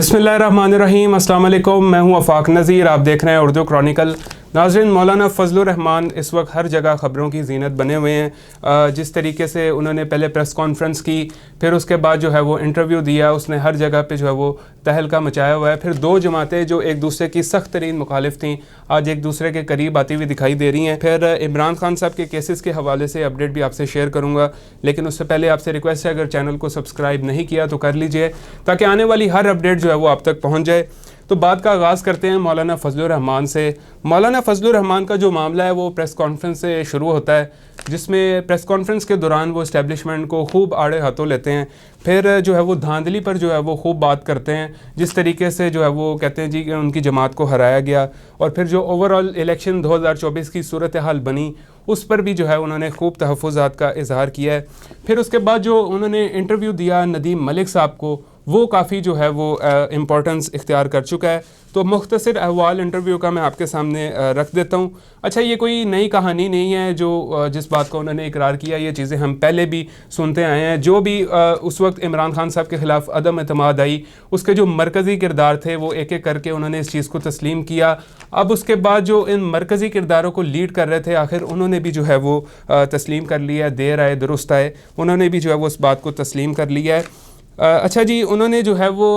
बिस्मिल्लाहिर्रहमानिर्रहीम, अस्सलाम वालेकुम। मैं हूं आफाक नज़ीर, आप देख रहे हैं उर्दू क्रॉनिकल। नाज़रीन, मौलाना फजलुर रहमान इस वक्त हर जगह ख़बरों की ज़ीनत बने हुए हैं। जिस तरीके से उन्होंने पहले प्रेस कॉन्फ्रेंस की, फिर उसके बाद जो है वो इंटरव्यू दिया, उसने हर जगह पे जो है वो तहलका मचाया हुआ है। फिर दो जमातें जो एक दूसरे की सख्त तरीन मुखालिफ थीं, आज एक दूसरे के करीब आती हुई दिखाई दे रही हैं। फिर इमरान खान साहब के केसेस के हवाले से अपडेट भी आपसे शेयर करूँगा, लेकिन उससे पहले आपसे रिक्वेस्ट है, अगर चैनल को सब्सक्राइब नहीं किया तो कर लीजिए, ताकि आने वाली हर अपडेट जो है वो आप तक पहुँच जाए। तो बात का आगाज़ करते हैं मौलाना फजलुर रहमान से। मौलाना फजलुर रहमान का जो मामला है वो प्रेस कॉन्फ्रेंस से शुरू होता है, जिसमें प्रेस कॉन्फ्रेंस के दौरान वो इस्टेब्लिशमेंट को खूब आड़े हाथों लेते हैं। फिर जो है वो धांधली पर जो है वो खूब बात करते हैं, जिस तरीके से जो है वो कहते हैं जी कि उनकी जमात को हराया गया, और फिर जो ओवरऑल इलेक्शन 2024 की सूरत हाल बनी उस पर भी जो है उन्होंने खूब तहफ़्फ़ुज़ात का इजहार किया है। फिर उसके बाद जो उन्होंने इंटरव्यू दिया नदीम मलिक साहब को, वो काफ़ी जो है वो इम्पोर्टेंस इख्तियार कर चुका है। तो मुख्तसर अहवाल इंटरव्यू का मैं आपके सामने रख देता हूँ। अच्छा, ये कोई नई कहानी नहीं है जो जिस बात का उन्होंने इकरार किया, ये चीज़ें हम पहले भी सुनते आए हैं। जो भी उस वक्त इमरान खान साहब के ख़िलाफ़ अदम एतमाद आई, उसके जो मरकज़ी किरदार थे वो एक एक करके उन्होंने इस चीज़ को तस्लीम किया। अब उसके बाद जो इन मरकज़ी किरदारों को लीड कर रहे थे, आखिर उन्होंने भी जो है वो तस्लीम कर लिया है। देर आए दुरुस्त आए, उन्होंने भी जो है वो इस बात को तस्लीम कर लिया है। अच्छा जी, उन्होंने जो है वो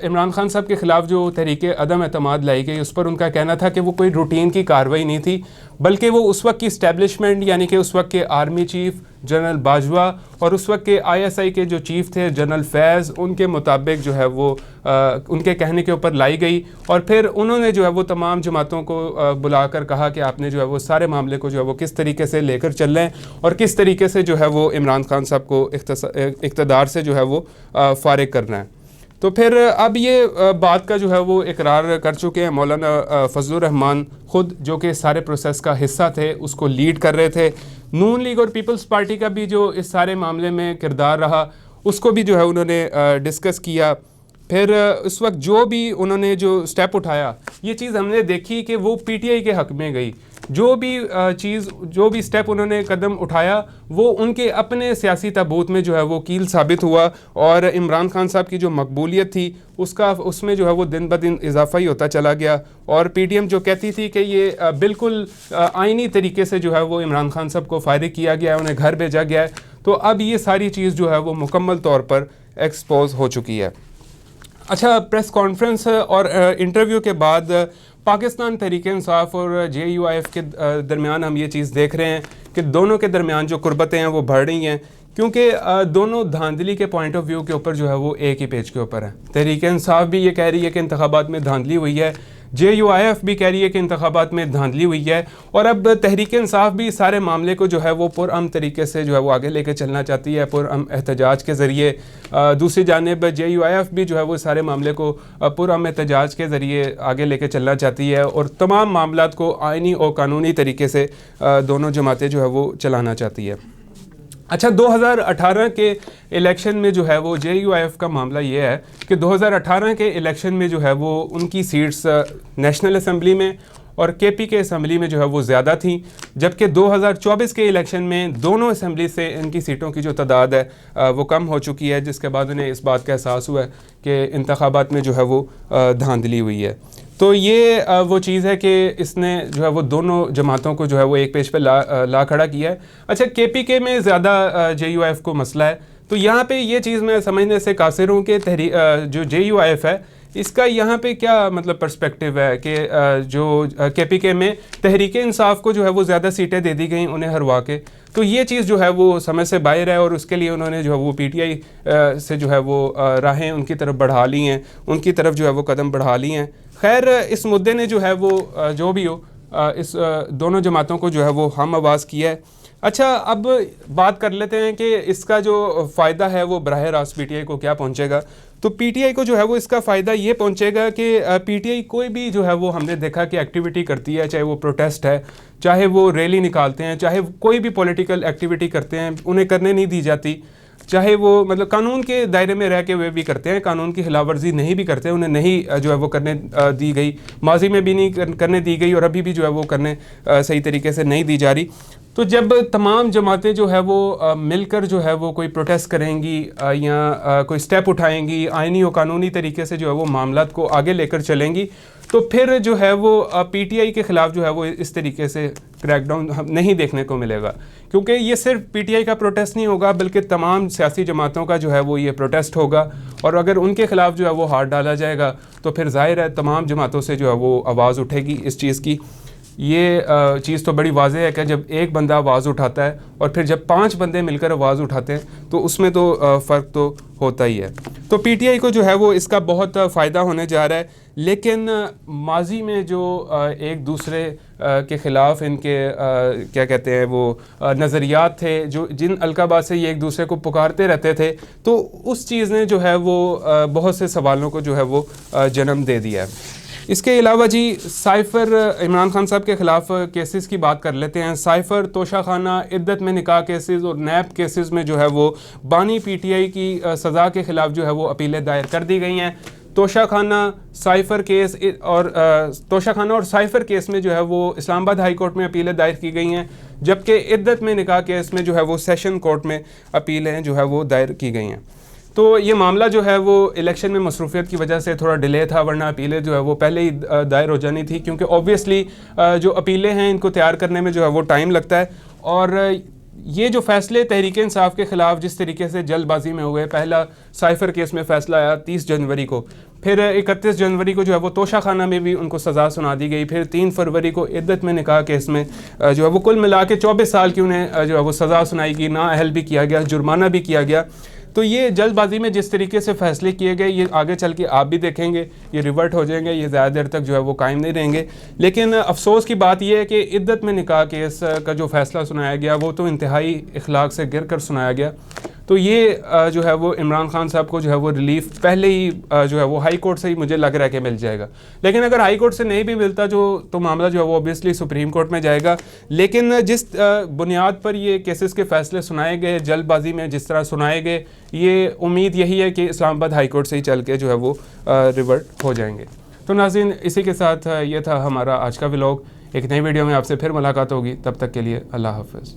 इमरान खान साहब के ख़िलाफ़ जो तहरीके अदम एतमाद लाई गई, उस पर उनका कहना था कि वो कोई रूटीन की कार्रवाई नहीं थी, बल्कि वो उस वक्त की इस्टेब्लिशमेंट यानी कि उस वक्त के आर्मी चीफ़ जनरल बाजवा और उस वक्त के ISI के जो चीफ़ थे जनरल फैज़, उनके मुताबिक जो है वो उनके कहने के ऊपर लाई गई। और फिर उन्होंने जो है वो तमाम जमातों को बुलाकर कहा कि आपने जो है वो सारे मामले को जो है वो किस तरीके से लेकर चल रहे हैं और किस तरीके से जो है वो इमरान खान साहब को इक़्तिदार से जो है वो फ़ारिग करना है। तो फिर अब ये बात का जो है वो इकरार कर चुके हैं मौलाना फजलुर रहमान ख़ुद, जो कि सारे प्रोसेस का हिस्सा थे, उसको लीड कर रहे थे। नून लीग और पीपल्स पार्टी का भी जो इस सारे मामले में किरदार रहा, उसको भी जो है उन्होंने डिस्कस किया। फिर उस वक्त जो भी उन्होंने जो स्टेप उठाया, ये चीज़ हमने देखी कि वो PTI के हक़ में गई। जो भी स्टेप उन्होंने कदम उठाया, वो उनके अपने सियासी ताबूत में जो है वो कील साबित हुआ, और इमरान खान साहब की जो मकबूलियत थी उसमें जो है वो दिन ब दिन इजाफा ही होता चला गया। और PTM जो कहती थी कि ये बिल्कुल आइनी तरीके से जो है वो इमरान खान साहब को फारिग किया गया है, उन्हें घर भेजा गया है, तो अब ये सारी चीज़ जो है वो मुकम्मल तौर पर एक्सपोज हो चुकी है। अच्छा, प्रेस कॉन्फ्रेंस और इंटरव्यू के बाद पाकिस्तान तहरीक-ए-इंसाफ और JUIF के दरमियान हम ये चीज़ देख रहे हैं कि दोनों के दरमियान जो कुर्बतें हैं वो बढ़ रही हैं, क्योंकि दोनों धांधली के पॉइंट ऑफ व्यू के ऊपर जो है वो एक ही पेज के ऊपर है। तहरीक-ए-इंसाफ भी ये कह रही है कि इंतखाबात में धांधली हुई है, JUIF भी कह रही है कि इंतखाबात में धांधली हुई है, और अब तहरीक-ए-इंसाफ भी सारे मामले को जो है वो पुरअमन तरीके से जो है वो आगे लेके चलना चाहती है, पुरअमन एहतजाज के ज़रिए। दूसरी जानिब JUIF भी जो है वो सारे मामले को पुरअमन एहतजाज के ज़रिए आगे लेके चलना चाहती है, और तमाम मामलात को आइनी और कानूनी तरीके से दोनों जमातें जो है वो चलाना चाहती है। अच्छा, 2018 के इलेक्शन में जो है वो JUIF का मामला ये है कि 2018 के इलेक्शन में जो है वो उनकी सीट्स नेशनल असम्बली में और KP के असम्बली में जो है वो ज़्यादा थी, जबकि 2024 के इलेक्शन में दोनों असम्बली से इनकी सीटों की जो तादाद है वो कम हो चुकी है, जिसके बाद उन्हें इस बात का एहसास हुआ है कि इंतखाबात में जो है वो धांधली हुई है। तो ये वो चीज़ है कि इसने जो है वो दोनों जमातों को जो है वो एक पेज पे ला खड़ा किया है। अच्छा, KPK में ज़्यादा JUIF को मसला है, तो यहाँ पे ये चीज़ मैं समझने से कासिर हूँ कि जो JUIF है, इसका यहाँ पे क्या मतलब पर्सपेक्टिव है कि जो KPK में तहरीक-ए-इंसाफ को जो है वो ज़्यादा सीटें दे दी गई उन्हें हरवा के, तो ये चीज़ जो है वो समझ से बाहर है, और उसके लिए उन्होंने जो है वो PTI से जो है वो राहें उनकी तरफ बढ़ा ली हैं, उनकी तरफ जो है वो कदम बढ़ा लिए हैं। खैर, इस मुद्दे ने जो है वो जो भी हो इस दोनों जमातों को जो है वो हम आवाज़ किया है। अच्छा, अब बात कर लेते हैं कि इसका जो फ़ायदा है वो बराह रास्त PTI को क्या पहुंचेगा। तो PTI को जो है वो इसका फ़ायदा ये पहुंचेगा कि PTI कोई भी जो है वो हमने देखा कि एक्टिविटी करती है, चाहे वो प्रोटेस्ट है, चाहे वो रैली निकालते हैं, चाहे कोई भी पॉलिटिकल एक्टिविटी करते हैं, उन्हें करने नहीं दी जाती, चाहे वो मतलब कानून के दायरे में रह के वे भी करते हैं, कानून की खिलाफ वर्जी नहीं भी करते, उन्हें नहीं जो है वो करने दी गई, माजी में भी नहीं करने दी गई, और अभी भी जो है वो करने सही तरीके से नहीं दी जा रही। तो जब तमाम जमातें जो है वो मिलकर जो है वो कोई प्रोटेस्ट करेंगी या कोई स्टेप उठाएंगी, आइनी और कानूनी तरीके से जो है वो मामलात को आगे लेकर चलेंगी, तो फिर जो है वो पीटीआई के ख़िलाफ़ जो है वो इस तरीके से क्रैकडाउन नहीं देखने को मिलेगा। क्योंकि ये सिर्फ पीटीआई का प्रोटेस्ट नहीं होगा, बल्कि तमाम सियासी जमातों का जो है वो ये प्रोटेस्ट होगा, और अगर उनके ख़िलाफ़ जो है वो हाथ डाला जाएगा तो फिर ज़ाहिर है तमाम जमातों से जो है वो आवाज़ उठेगी इस चीज़ की। ये चीज़ तो बड़ी वाज़ेह है कि जब एक बंदा आवाज़ उठाता है और फिर जब 5 बंदे मिलकर आवाज़ उठाते हैं तो उसमें तो फ़र्क तो होता ही है। तो पीटीआई को जो है वो इसका बहुत फ़ायदा होने जा रहा है। लेकिन माजी में जो एक दूसरे के ख़िलाफ़ इनके क्या कहते हैं वो नज़रियात थे, जो जिन अलकाबात से ये एक दूसरे को पुकारते रहते थे, तो उस चीज़ ने जो है वो बहुत से सवालों को जो है वो जन्म दे दिया है। इसके अलावा जी साइफ़र इमरान खान साहब के ख़िलाफ़ केसेस की बात कर लेते हैं। साइफ़र, तोशाखाना, इद्दत में निकाह केसेस और नैब केसेस में जो है वो बानी पीटीआई की सज़ा के ख़िलाफ़ जो है वो अपीलें दायर कर दी गई हैं। तोशाखाना साइफ़र केस और तोशाखाना और साइफ़र केस में जो है वो इस्लामाबाद हाई कोर्ट में अपीलें दायर की गई हैं, जबकि इद्दत में निकाह केस में जो है वो सेशन कोर्ट में अपीलें जो है वो दायर की गई हैं। तो ये मामला जो है वो इलेक्शन में मसरूफियत की वजह से थोड़ा डिले था, वरना अपीलें जो है वो पहले ही दायर हो जानी थी, क्योंकि ऑब्वियसली जो अपीलें हैं इनको तैयार करने में जो है वो टाइम लगता है। और ये जो फ़ैसले तहरीक इंसाफ के ख़िलाफ़ जिस तरीके से जल्दबाजी में हुए, पहला साइफ़र केस में फ़ैसला आया 30 जनवरी को, फिर 31 जनवरी को जो है वो तोशाखाना में भी उनको सज़ा सुना दी गई, फिर 3 फरवरी को इद्दत में निकाह केस में जो है वो कुल मिला के 24 साल की उन्हें जो है वो सज़ा सुनाई गई, नाअहल भी किया गया, जुर्माना भी किया गया। तो ये जल्दबाजी में जिस तरीके से फ़ैसले किए गए, ये आगे चल के आप भी देखेंगे ये रिवर्ट हो जाएंगे, ये ज़्यादा देर तक जो है वो कायम नहीं रहेंगे। लेकिन अफसोस की बात यह है कि इद्दत में निकाह केस का जो फ़ैसला सुनाया गया वो तो इंतहाई इखलाक से गिर कर सुनाया गया। तो ये जो है वो इमरान खान साहब को जो है वो रिलीफ पहले ही जो है वो हाई कोर्ट से ही मुझे लग रहा है कि मिल जाएगा। लेकिन अगर हाई कोर्ट से नहीं भी मिलता तो मामला जो है वो ऑब्वियसली सुप्रीम कोर्ट में जाएगा। लेकिन जिस बुनियाद पर ये केसेस के फ़ैसले सुनाए गए, जल्दबाजी में जिस तरह सुनाए गए, ये उम्मीद यही है कि इस्लामाबाद हाई कोर्ट से ही चल के जो है वो रिवर्ट हो जाएंगे। तो नाज़रीन, इसी के साथ ये था हमारा आज का व्लॉग। एक नई वीडियो में आपसे फिर मुलाकात होगी, तब तक के लिए अल्लाह हाफ़िज़।